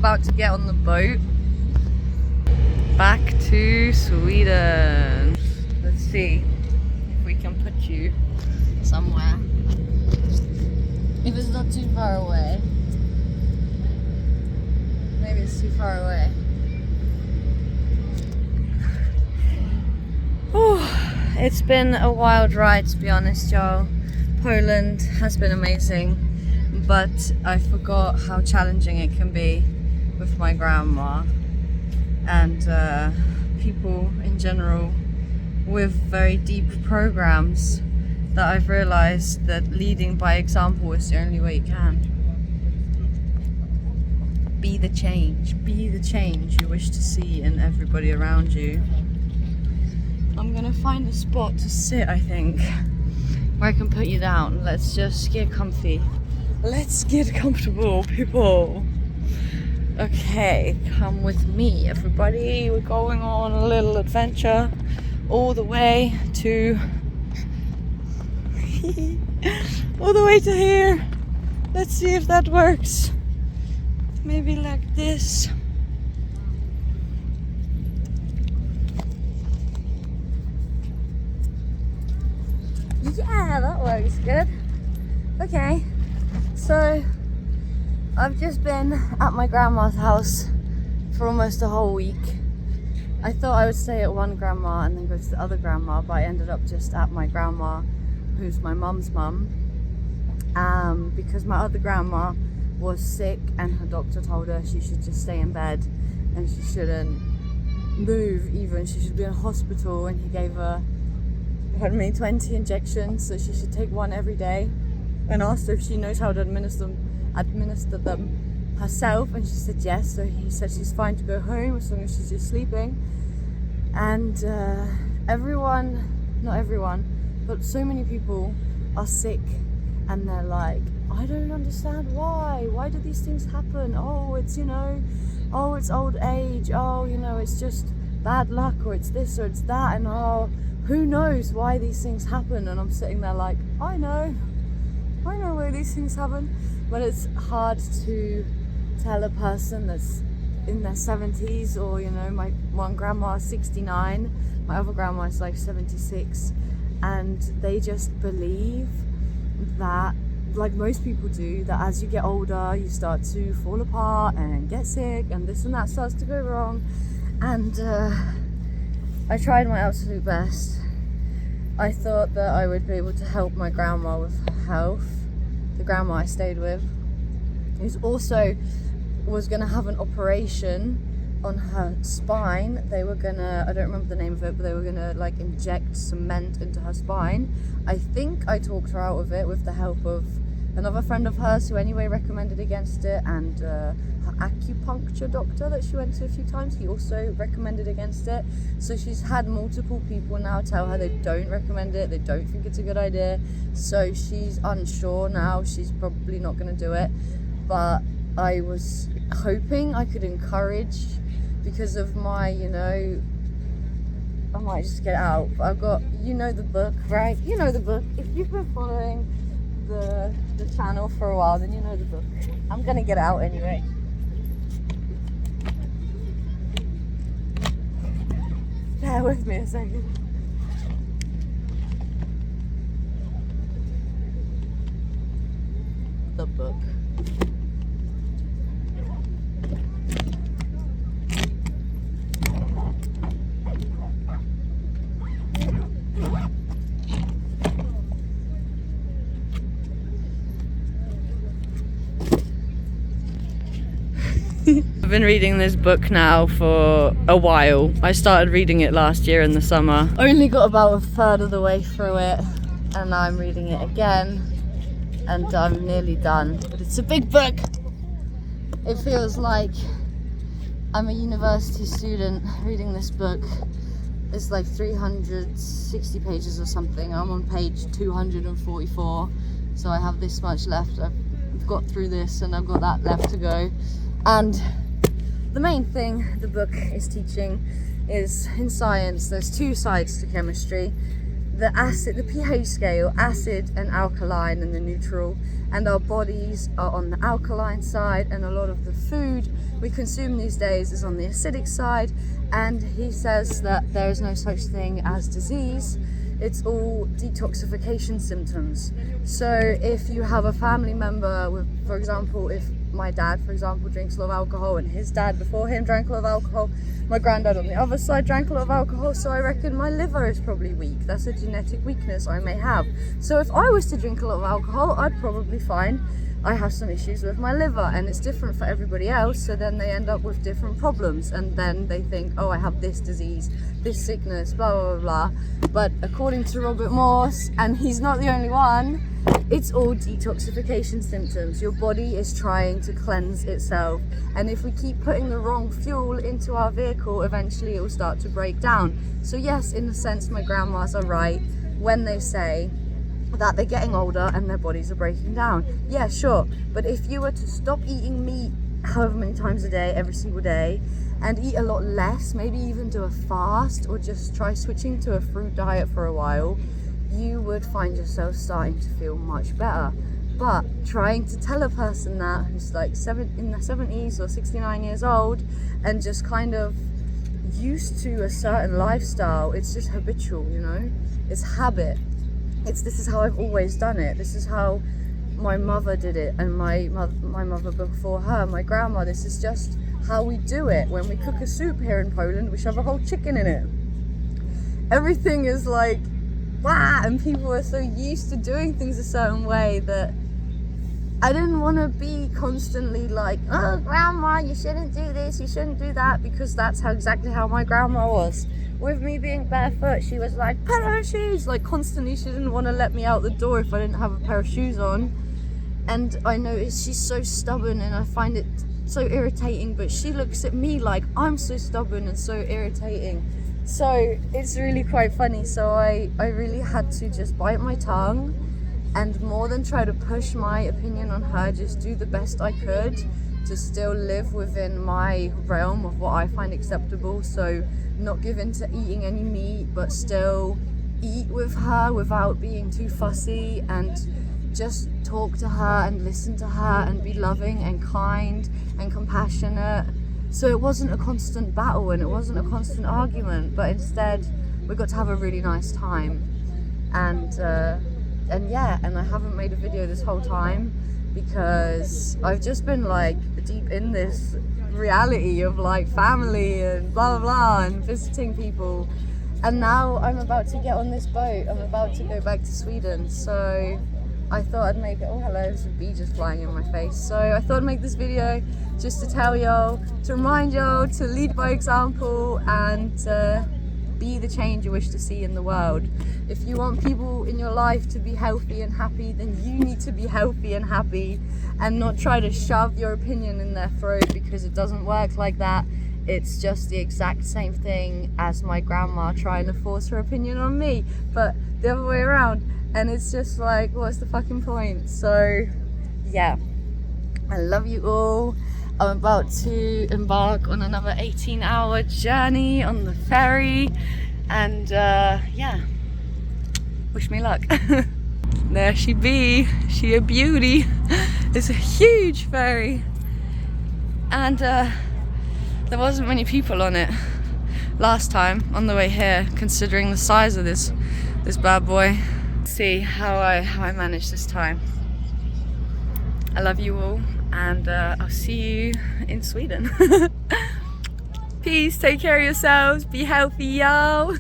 about to get on the boat back to Sweden. Let's see if we can put you somewhere. If it's not too far away. Maybe it's too far away. It's been a wild ride, to be honest, y'all. Poland has been amazing, but I forgot how challenging it can be with my grandma and people in general with very deep programs, that I've realized that leading by example is the only way you can. Be the change you wish to see in everybody around you. I'm gonna find a spot to sit, I think, where I can put you down. Let's just get comfy. Let's get comfortable, people. Okay, come with me, everybody. We're going on a little adventure all the way to here. Let's see if that works. Maybe like this. Yeah, that works good. Okay, so I've just been at my grandma's house for almost a whole week. I thought I would stay at one grandma and then go to the other grandma, but I ended up just at my grandma, who's my mum's mum, because my other grandma was sick and her doctor told her she should just stay in bed and she shouldn't move even. She should be in a hospital, and he gave her 20 injections, so she should take one every day, and asked her if she knows how to administer them herself, and she said yes. So he said she's fine to go home as long as she's just sleeping. And not everyone, but so many people are sick, and they're like, I don't understand why do these things happen? Oh, it's it's old age, it's just bad luck, or it's this or it's that, and who knows why these things happen. And I'm sitting there like, I know why these things happen. But it's hard to tell a person that's in their 70s, or my one grandma is 69, my other grandma is like 76, and they just believe that, like most people do, that as you get older you start to fall apart and get sick and this and that starts to go wrong. And I tried my absolute best. I thought that I would be able to help my grandma with her health, the grandma I stayed with, who's also was going to have an operation on her spine. They were going to, I don't remember the name of it, but they were going to like inject cement into her spine. I think I talked her out of it with the help of another friend of hers who anyway recommended against it, and her acupuncture doctor that she went to a few times, he also recommended against it. So she's had multiple people now tell her they don't recommend it, they don't think it's a good idea, so she's unsure now. She's probably not going to do it, but I was hoping I could encourage, because of my, I might just get out, but I've got, the book, right? The book. If you've been following the channel for a while, then you know the book. I'm gonna get out anyway. Bear with me a second. The book. I've been reading this book now for a while. I started reading it last year in the summer. Only got about a third of the way through it, and now I'm reading it again, and I'm nearly done. But it's a big book. It feels like I'm a university student reading this book. It's like 360 pages or something. I'm on page 244, so I have this much left. I've got through this and I've got that left to go. And the main thing the book is teaching is, in science, there's two sides to chemistry. the pH scale, acid and alkaline and the neutral, and our bodies are on the alkaline side, and a lot of the food we consume these days is on the acidic side. And he says that there is no such thing as disease, it's all detoxification symptoms. So if you have a family member with, for example, if my dad, for example, drinks a lot of alcohol, and his dad before him drank a lot of alcohol, my granddad on the other side drank a lot of alcohol, so I reckon my liver is probably weak. That's a genetic weakness I may have. So if I was to drink a lot of alcohol, I'd probably find I have some issues with my liver, and it's different for everybody else, so then they end up with different problems, and then they think, oh, I have this disease, this sickness, blah blah blah. But according to Robert Morse, and he's not the only one, it's all detoxification symptoms. Your body is trying to cleanse itself, and if we keep putting the wrong fuel into our vehicle, eventually it will start to break down. So yes, in a sense, my grandmas are right when they say that they're getting older and their bodies are breaking down. Yeah, sure, but if you were to stop eating meat however many times a day, every single day, and eat a lot less, maybe even do a fast, or just try switching to a fruit diet for a while, you would find yourself starting to feel much better. But trying to tell a person that who's like in their 70s or 69 years old and just kind of used to a certain lifestyle, it's just habitual, you know, it's habit. This is how I've always done it. This is how my mother did it, and my mother before her, my grandma. This is just how we do it. When we cook a soup here in Poland, we shove a whole chicken in it. Everything is like, wow, and people are so used to doing things a certain way that I didn't want to be constantly like, oh, grandma, you shouldn't do this, you shouldn't do that, because that's exactly how my grandma was. With me being barefoot, she was like, put on shoes, like constantly. She didn't want to let me out the door if I didn't have a pair of shoes on. And I noticed she's so stubborn, and I find it so irritating, but she looks at me like I'm so stubborn and so irritating. So it's really quite funny. So I really had to just bite my tongue, and more than try to push my opinion on her, just do the best I could to still live within my realm of what I find acceptable. So not give in to eating any meat, but still eat with her without being too fussy, and just talk to her and listen to her and be loving and kind and compassionate. So it wasn't a constant battle and it wasn't a constant argument, but instead we got to have a really nice time. And yeah, and I haven't made a video this whole time because I've just been like deep in this reality of like family and blah blah blah and visiting people, and now I'm about to get on this boat. I'm about to go back to Sweden, so I thought I'd make it. Oh hello, there's a bee just flying in my face. So I thought I'd make this video just to tell y'all, to remind y'all to lead by example and be the change you wish to see in the world. If you want people in your life to be healthy and happy, then you need to be healthy and happy, and not try to shove your opinion in their throat, because it doesn't work like that. It's just the exact same thing as my grandma trying to force her opinion on me, but the other way around. And it's just like, what's the fucking point? So yeah, I love you all. I'm about to embark on another 18-hour journey on the ferry, and yeah, wish me luck. There she be, she a beauty. It's a huge ferry, and there wasn't many people on it last time on the way here, considering the size of this bad boy. Let's see how I manage this time. I love you all, and I'll see you in Sweden. Peace, take care of yourselves, be healthy, y'all.